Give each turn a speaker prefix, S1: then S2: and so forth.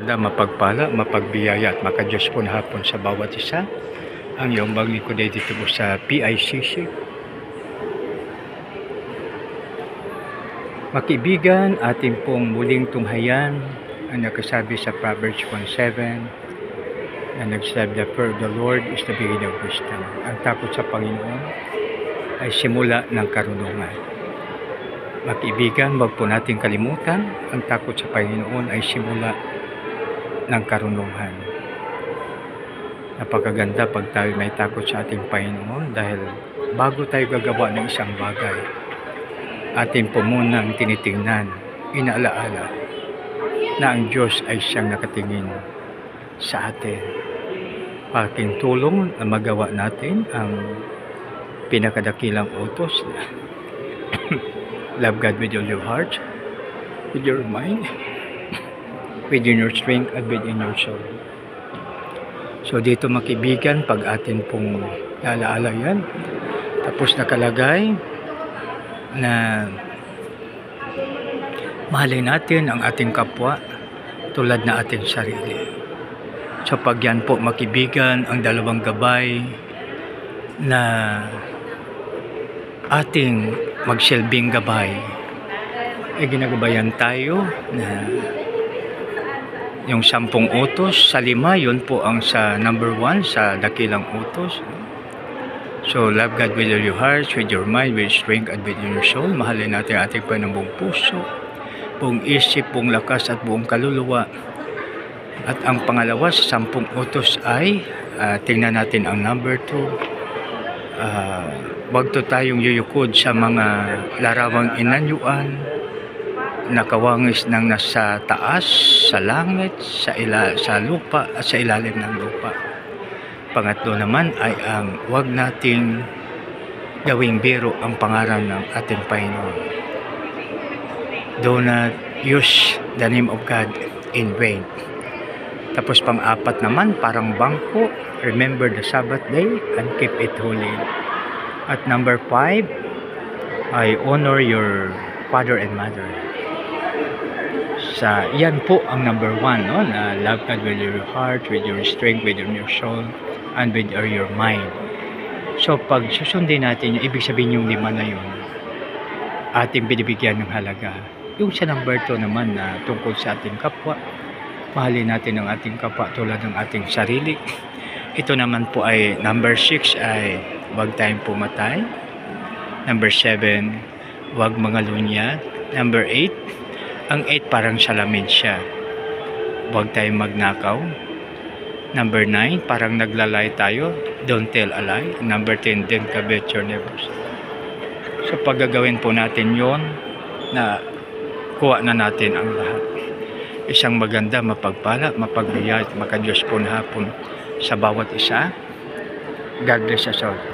S1: Mapagpala, mapagbiyaya at makadiyos po na hapon sa bawat isa. Ang iyong maglingkod ay dito po sa PICC. Makibigan, ating pong muling tunghayan ang nakasabi sa Proverbs 1:7 na nagsabi, "The fear of the Lord is the beginning of wisdom." Ang takot sa Panginoon ay simula ng karunungan. Makibigan, wag po natin kalimutan, ang takot sa Panginoon ay simula ng karunungan. Napakaganda pag tayo may takot sa ating Panginoon dahil bago tayo gagawa ng isang bagay, atin po munang tinitingnan, inaalaala na ang Diyos ay siyang nakatingin sa atin. Aking tulong na magawa natin ang pinakadakilang utos na love God with all your heart, with your mind, within your strength and within your soul. So dito makibigan, pag atin pong alaala yan, tapos nakalagay na mahalin natin ang ating kapwa tulad na ating sarili. So pag yan po makibigan, ang dalawang gabay na ating magsilbing gabay ay ginagabayan tayo na yung 10 utos sa 5, yun po ang sa number 1 sa dakilang utos. So love God with all your heart, with your mind, with strength and with your soul. Mahalin natin ating Panginoon buong puso, buong isip, buong lakas at buong kaluluwa. At ang pangalawa sa 10 utos ay tingnan natin ang number 2. Wag to tayong yuyukod sa mga larawang inanyuan, nakawangis ng nasa taas, sa langit, sa lupa at sa ilalim ng lupa. Pangatlo naman ay ang wag nating gawing biro ang pangalan ng ating Panginoon. Do not use the name of God in vain. Tapos pang-apat naman, parang bangko, remember the Sabbath day and keep it holy. At number 5 ay honor your father and mother. Yan po ang number 1, no? Na love God with your heart, with your strength, with your soul, and with your mind. So pag susundin natin yung ibig sabihin yung 5 na yun, ating binibigyan ng halaga. Yung sa number 2 naman na tungkol sa ating kapwa, mahalin natin ang ating kapwa tulad ng ating sarili. Ito naman po ay number 6 ay huwag tayong pumatay. Number 7, huwag mangalunya. Number 8, ang 8 parang salamin siya. Huwag tayong magnakaw. Number 9, parang naglalay tayo. Don't tell a lie. Number 10, don't covet your neighbors. So pag gagawin po natin yon, na kuha na natin ang lahat. Isang maganda, mapagpala, mapagbiyaya at makadiyos po na hapon sa bawat isa. God bless us all.